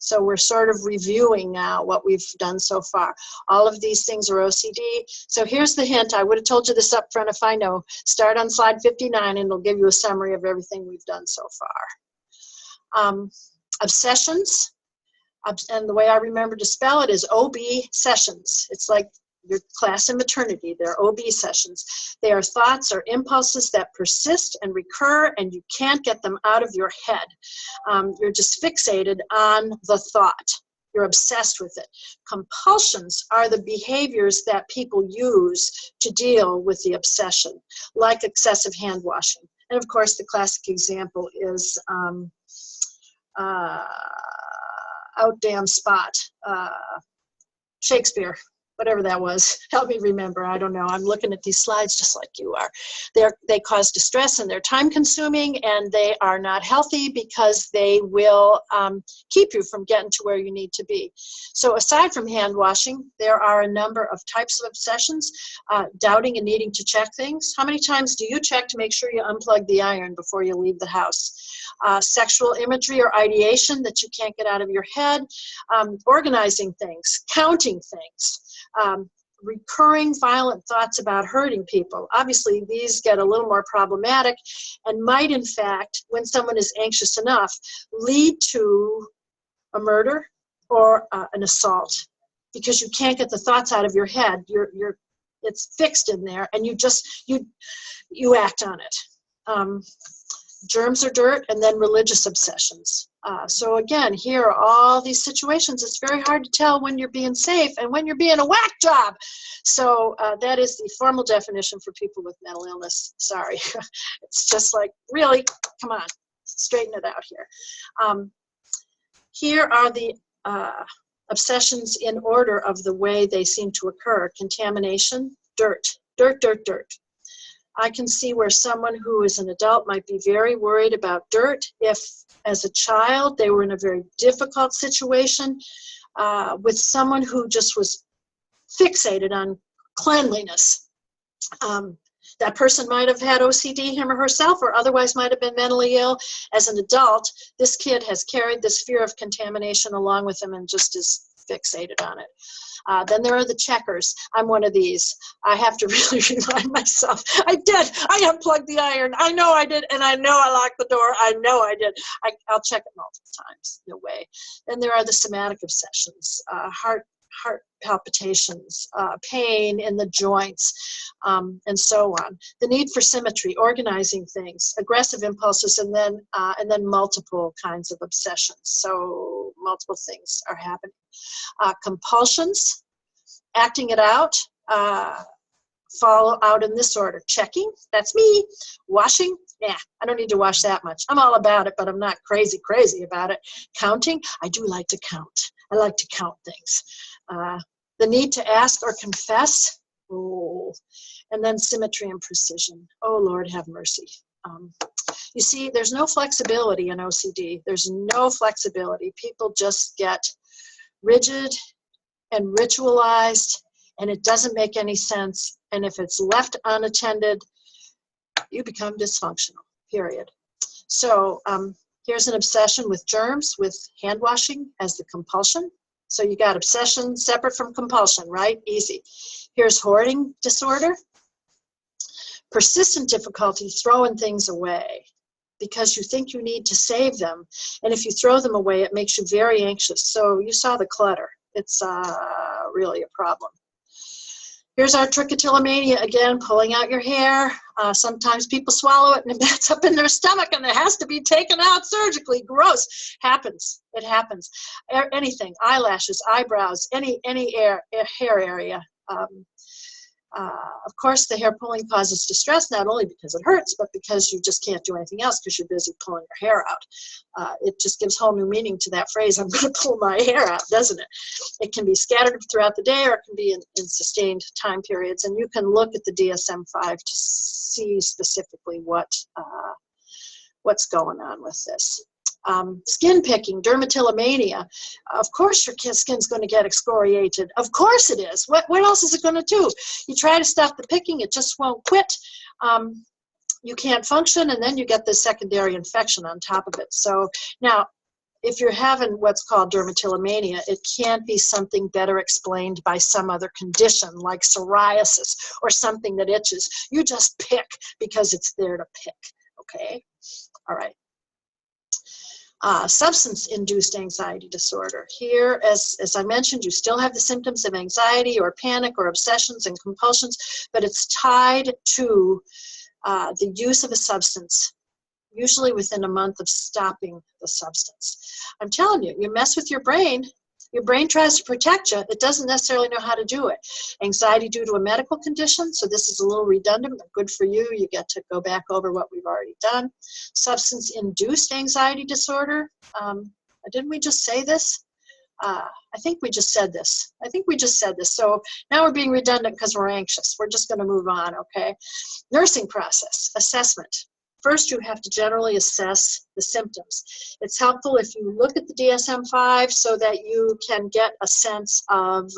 So we're sort of reviewing now what we've done so far. All of these things are OCD. So here's the hint. I would have told you this up front if I know. Start on slide 59 and it'll give you a summary of everything we've done so far. Obsessions, and the way I remember to spell it is OB sessions. It's like your class in maternity, their OB sessions. They are thoughts or impulses that persist and recur, and you can't get them out of your head. You're just fixated on the thought. You're obsessed with it. Compulsions are the behaviors that people use to deal with the obsession, like excessive hand washing. And of course, the classic example is out damn spot, Shakespeare, whatever that was. Help me remember. I don't know. I'm looking at these slides just like you are. They cause distress and they're time consuming, and they are not healthy because they will keep you from getting to where you need to be. So aside from hand washing, there are a number of types of obsessions. Doubting and needing to check things. How many times do you check to make sure you unplug the iron before you leave the house? Sexual imagery or ideation that you can't get out of your head. Organizing things, counting things. Recurring violent thoughts about hurting people. Obviously, these get a little more problematic and might, in fact, when someone is anxious enough, lead to a murder or an assault, because you can't get the thoughts out of your head. It's fixed in there, and you act on it. Germs or dirt, and then religious obsessions. So again, here are all these situations. It's very hard to tell when you're being safe and when you're being a whack job. So that is the formal definition for people with mental illness. Sorry. It's just like, really, come on, straighten it out here. Here are the obsessions in order of the way they seem to occur. Contamination, dirt, dirt, dirt, dirt. I can see where someone who is an adult might be very worried about dirt if, as a child, they were in a very difficult situation with someone who just was fixated on cleanliness. That person might have had OCD, him or herself, or otherwise might have been mentally ill. As an adult, this kid has carried this fear of contamination along with him and just is fixated on it. Then there are the checkers. I'm one of these. I have to really remind myself, I unplugged the iron. I know I did, and I know I locked the door. I know I did. I'll check it multiple times. No way. Then there are the somatic obsessions, heart palpitations, pain in the joints, and so on. The need for symmetry, organizing things, aggressive impulses, and then multiple kinds of obsessions. So multiple things are happening. Compulsions, acting it out, follow out in this order. Checking, that's me. Washing, I don't need to wash that much. I'm all about it, but I'm not crazy about it. Counting, I do like to count. I like to count things. The need to ask or confess, and then symmetry and precision. Oh, Lord, have mercy. You see, there's no flexibility in OCD. There's no flexibility. People just get rigid and ritualized, and it doesn't make any sense. And if it's left unattended, you become dysfunctional, period. So here's an obsession with germs, with hand washing as the compulsion. So you got obsession separate from compulsion, right? Easy. Here's hoarding disorder. Persistent difficulty throwing things away because you think you need to save them. And if you throw them away, it makes you very anxious. So you saw the clutter. It's really a problem. Here's our trichotillomania again, pulling out your hair. Sometimes people swallow it and it gets up in their stomach and it has to be taken out surgically. Gross. Happens. It happens. Anything, eyelashes, eyebrows, any hair area. Of course, the hair pulling causes distress, not only because it hurts, but because you just can't do anything else because you're busy pulling your hair out. It just gives whole new meaning to that phrase, I'm going to pull my hair out, doesn't it? It can be scattered throughout the day or it can be in sustained time periods. And you can look at the DSM-5 to see specifically what's going on with this. Skin picking, dermatillomania. Of course your skin's going to get excoriated. Of course it is. What else is it going to do? You try to stop the picking, it just won't quit. You can't function, and then you get this secondary infection on top of it. So now, if you're having what's called dermatillomania, it can't be something better explained by some other condition like psoriasis or something that itches. You just pick because it's there to pick, okay? All right. Substance-induced anxiety disorder. Here, as I mentioned, you still have the symptoms of anxiety or panic or obsessions and compulsions, but it's tied to the use of a substance, usually within a month of stopping the substance. I'm telling you, you mess with your brain tries to protect you. It doesn't necessarily know how to do it. Anxiety due to a medical condition, so this is a little redundant, but good for you. You get to go back over what we've already done. Substance-induced anxiety disorder. Didn't we just say this? I think we just said this. So now we're being redundant because we're anxious. We're just going to move on, okay? Nursing process, assessment. First, you have to generally assess the symptoms. It's helpful if you look at the DSM-5 so that you can get a sense of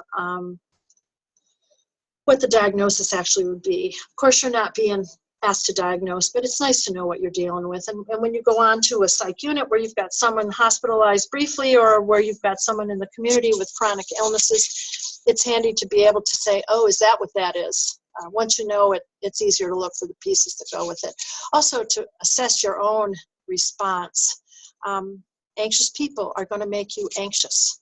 what the diagnosis actually would be. Of course, you're not being asked to diagnose, but it's nice to know what you're dealing with. And when you go on to a psych unit where you've got someone hospitalized briefly or where you've got someone in the community with chronic illnesses, it's handy to be able to say, oh, is that what that is? Once you know it, it's easier to look for the pieces that go with it. Also, to assess your own response. Anxious people are going to make you anxious.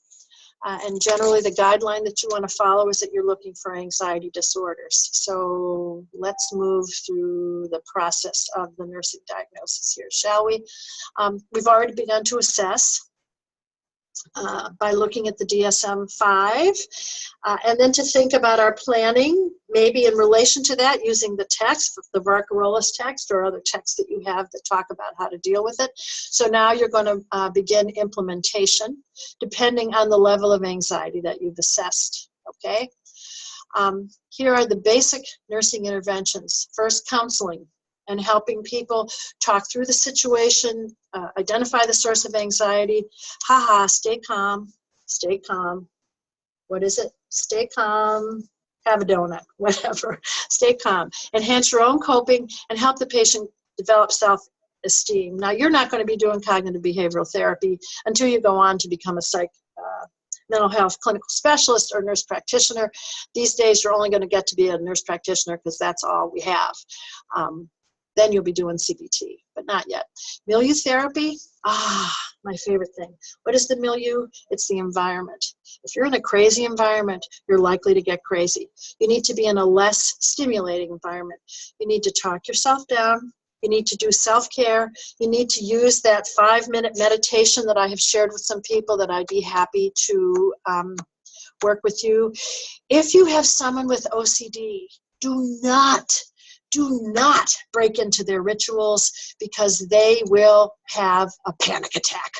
And generally, the guideline that you want to follow is that you're looking for anxiety disorders. So let's move through the process of the nursing diagnosis here, shall we? We've already begun to assess by looking at the DSM-5, and then to think about our planning, maybe in relation to that, using the text, the Varkarolus text or other texts that you have that talk about how to deal with it. So now you're going to begin implementation, depending on the level of anxiety that you've assessed, okay? Here are the basic nursing interventions. First, counseling and helping people talk through the situation, identify the source of anxiety. Stay calm, stay calm. What is it? Stay calm, have a donut, whatever. Stay calm. Enhance your own coping and help the patient develop self-esteem. Now, you're not going to be doing cognitive behavioral therapy until you go on to become a mental health clinical specialist or nurse practitioner. These days, you're only going to get to be a nurse practitioner because that's all we have. Then you'll be doing CBT, but not yet. Milieu therapy, my favorite thing. What is the milieu? It's the environment. If you're in a crazy environment, you're likely to get crazy. You need to be in a less stimulating environment. You need to talk yourself down. You need to do self-care. You need to use that 5-minute meditation that I have shared with some people that I'd be happy to work with you. If you have someone with OCD, do not break into their rituals because they will have a panic attack.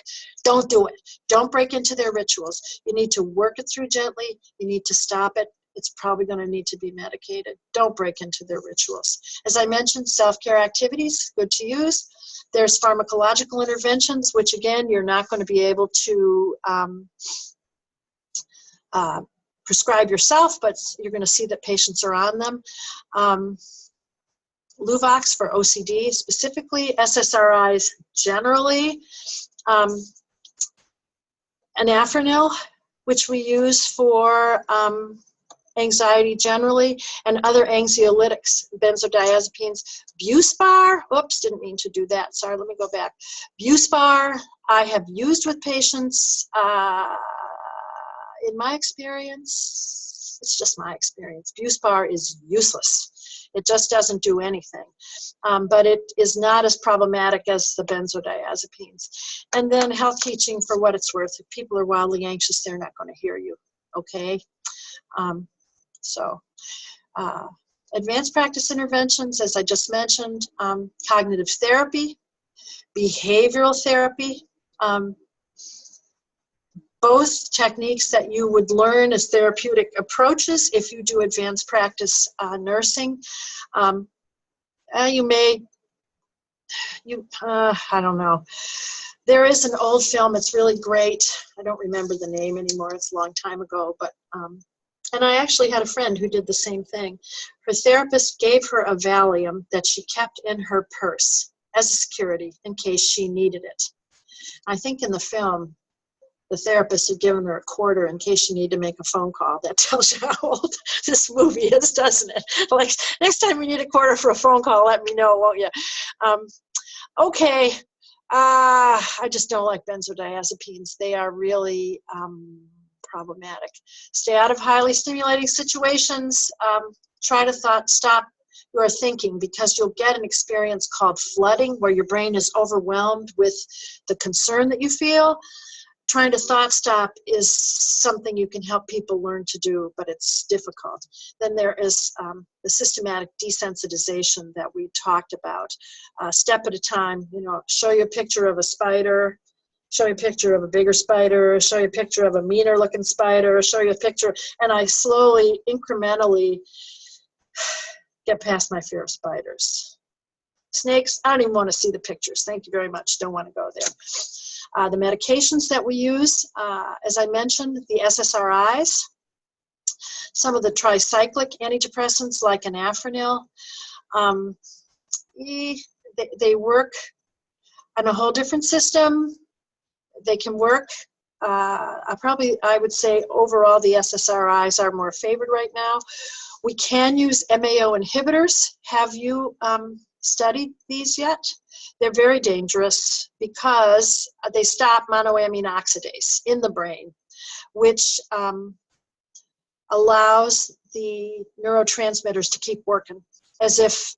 Don't do it. Don't break into their rituals. You need to work it through gently. You need to stop it. It's probably going to need to be medicated. Don't break into their rituals. As I mentioned, self-care activities, good to use. There's pharmacological interventions, which again, you're not going to be able to prescribe yourself, but you're going to see that patients are on them. Luvox for OCD specifically, SSRIs generally, anafranil, which we use for anxiety generally, and other anxiolytics, benzodiazepines. Buspar, oops, didn't mean to do that. Sorry, let me go back. Buspar, I have used with patients. In my experience, it's just my experience, Buspar is useless. It just doesn't do anything. But it is not as problematic as the benzodiazepines. And then health teaching, for what it's worth. If people are wildly anxious, they're not going to hear you, okay? Advanced practice interventions, as I just mentioned, cognitive therapy, behavioral therapy, both techniques that you would learn as therapeutic approaches if you do advanced practice nursing. I don't know. There is an old film, it's really great. I don't remember the name anymore, it's a long time ago, but, and I actually had a friend who did the same thing. Her therapist gave her a Valium that she kept in her purse as a security in case she needed it. I think in the film, the therapist had given her a quarter in case you need to make a phone call. That tells you how old this movie is, doesn't it? Like, next time you need a quarter for a phone call, let me know, won't you? Okay, I just don't like benzodiazepines. They are really problematic. Stay out of highly stimulating situations. Try to stop your thinking, because you'll get an experience called flooding, where your brain is overwhelmed with the concern that you feel. Trying to thought stop is something you can help people learn to do, but it's difficult. Then there is the systematic desensitization that we talked about. Step at a time, show you a picture of a spider, show you a picture of a bigger spider, show you a picture of a meaner looking spider, show you a picture, and I slowly, incrementally get past my fear of spiders. Snakes, I don't even want to see the pictures. Thank you very much. Don't want to go there. The medications that we use, as I mentioned, the SSRIs, some of the tricyclic antidepressants like anafranil, they work on a whole different system. They can work. I would say overall the SSRIs are more favored right now. We can use MAO inhibitors. Have you studied these yet? They're very dangerous because they stop monoamine oxidase in the brain, which allows the neurotransmitters to keep working as if,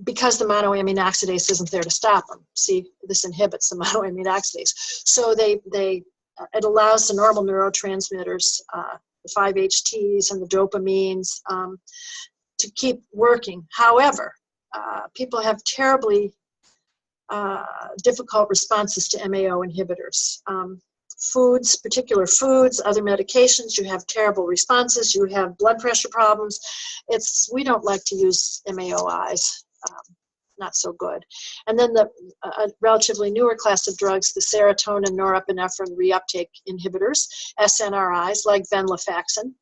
because the monoamine oxidase isn't there to stop them. See, this inhibits the monoamine oxidase. So it allows the normal neurotransmitters, the 5-HTs and the dopamines, to keep working. However, people have terribly difficult responses to MAO inhibitors. Foods, particular foods, other medications, you have terrible responses, you have blood pressure problems. We don't like to use MAOIs, not so good. And then a relatively newer class of drugs, the serotonin norepinephrine reuptake inhibitors, SNRIs, like venlafaxine.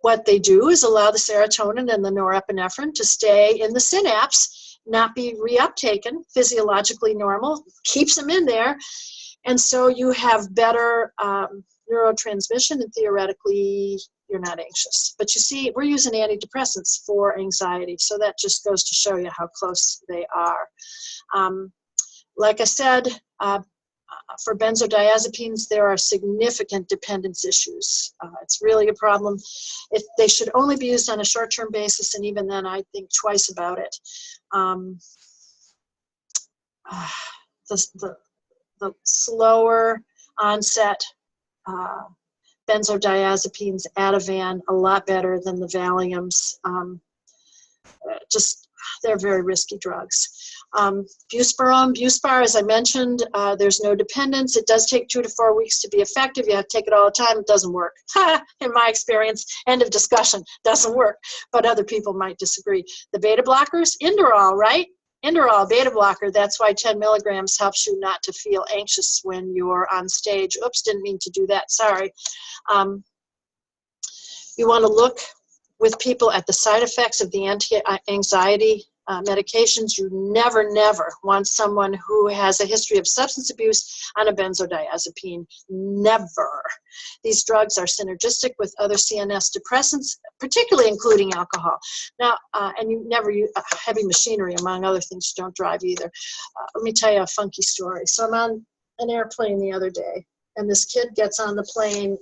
What they do is allow the serotonin and the norepinephrine to stay in the synapse, not be reuptaken, physiologically normal, keeps them in there, and so you have better neurotransmission, and theoretically you're not anxious. But you see, we're using antidepressants for anxiety, so that just goes to show you how close they are. Like I said, for benzodiazepines, there are significant dependence issues. It's really a problem. They should only be used on a short-term basis, and even then I think twice about it. The slower onset benzodiazepines, Ativan, a lot better than the Valiums. They're very risky drugs. Buspar, as I mentioned, there's no dependence. It does take 2 to 4 weeks to be effective. You have to take it all the time. It doesn't work. In my experience, end of discussion, doesn't work. But other people might disagree. The beta blockers, Inderal, right? Inderal, beta blocker, that's why 10 milligrams helps you not to feel anxious when you're on stage. Oops, didn't mean to do that, sorry. You want to look with people at the side effects of the anti-anxiety medications. You never want someone who has a history of substance abuse on a benzodiazepine. Never. These drugs are synergistic with other CNS depressants, particularly including alcohol. Now, and you never use heavy machinery, among other things. You don't drive either. Let me tell you a funky story. So I'm on an airplane the other day, and this kid gets on the plane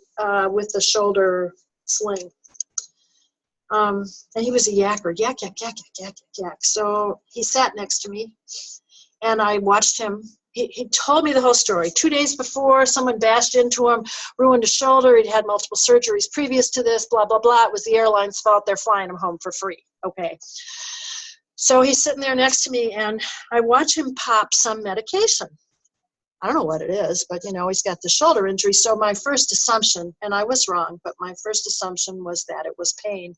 with a shoulder sling. And he was a yacker, yak. So he sat next to me, and I watched him. He told me the whole story. 2 days before, someone bashed into him, ruined his shoulder. He'd had multiple surgeries previous to this, blah, blah, blah. It was the airline's fault. They're flying him home for free. Okay. So he's sitting there next to me, and I watch him pop some medication. I don't know what it is, but, he's got the shoulder injury. So my first assumption, and I was wrong, but my first assumption was that it was pain.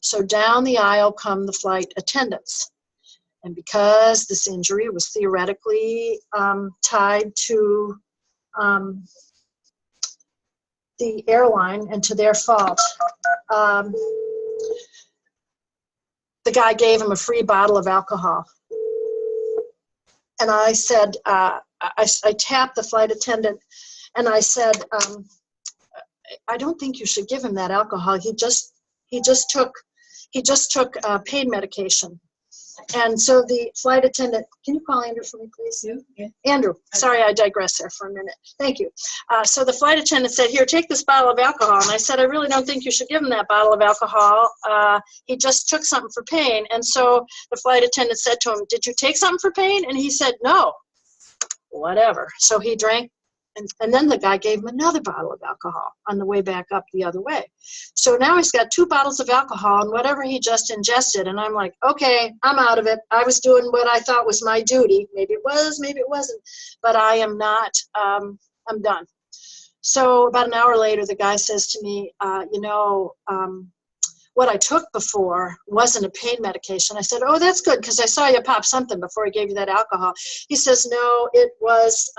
So down the aisle come the flight attendants. And because this injury was theoretically tied to the airline and to their fault, the guy gave him a free bottle of alcohol. And I said, I tapped the flight attendant, and I said, I don't think you should give him that alcohol. He just took pain medication. And so the flight attendant, can you call Andrew for me, please? Yeah. Andrew, sorry, I digress there for a minute. Thank you. So the flight attendant said, here, take this bottle of alcohol. And I said, I really don't think you should give him that bottle of alcohol. He just took something for pain. And so the flight attendant said to him, did you take something for pain? And he said, no. Whatever. So he drank. And then the guy gave him another bottle of alcohol on the way back up the other way. So now he's got 2 bottles of alcohol and whatever he just ingested. And I'm like, okay, I'm out of it. I was doing what I thought was my duty. Maybe it was, maybe it wasn't. But I am not, I'm done. So about an hour later, the guy says to me, what I took before wasn't a pain medication. I said, oh, that's good, because I saw you pop something before he gave you that alcohol. He says, no, it was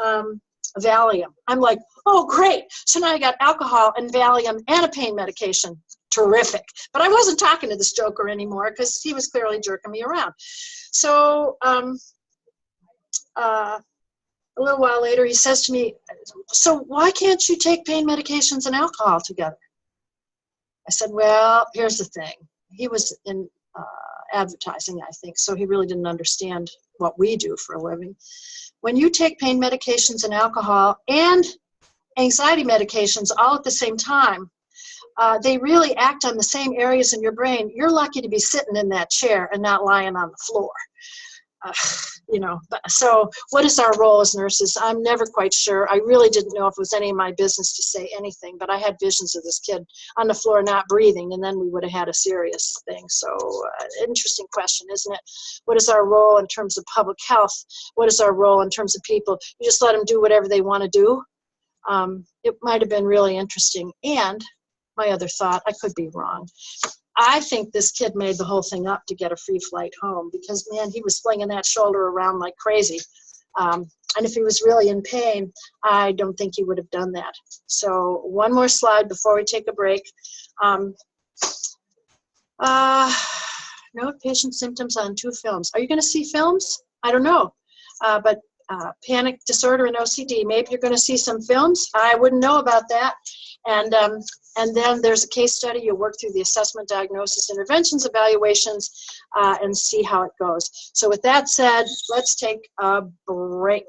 Valium. I'm like, oh, great. So now I got alcohol and Valium and a pain medication. Terrific. But I wasn't talking to this joker anymore because he was clearly jerking me around. So a little while later, he says to me, so why can't you take pain medications and alcohol together? I said, well, here's the thing. He was in advertising, I think, so he really didn't understand what we do for a living. When you take pain medications and alcohol and anxiety medications all at the same time, they really act on the same areas in your brain. You're lucky to be sitting in that chair and not lying on the floor. So what is our role as nurses? I'm never quite sure. I really didn't know if it was any of my business to say anything, but I had visions of this kid on the floor not breathing, and then we would have had a serious thing. So interesting question, isn't it? What is our role in terms of public health? What is our role in terms of people? You just let them do whatever they want to do. It might have been really interesting. And my other thought, I could be wrong. I think this kid made the whole thing up to get a free flight home because, man, he was flinging that shoulder around like crazy. And if he was really in pain, I don't think he would have done that. So one more slide before we take a break. Note patient symptoms on 2 films. Are you going to see films? I don't know. But panic disorder and OCD, maybe you're going to see some films. I wouldn't know about that. And then there's a case study. You'll work through the assessment, diagnosis, interventions, evaluations, and see how it goes. So with that said, let's take a break.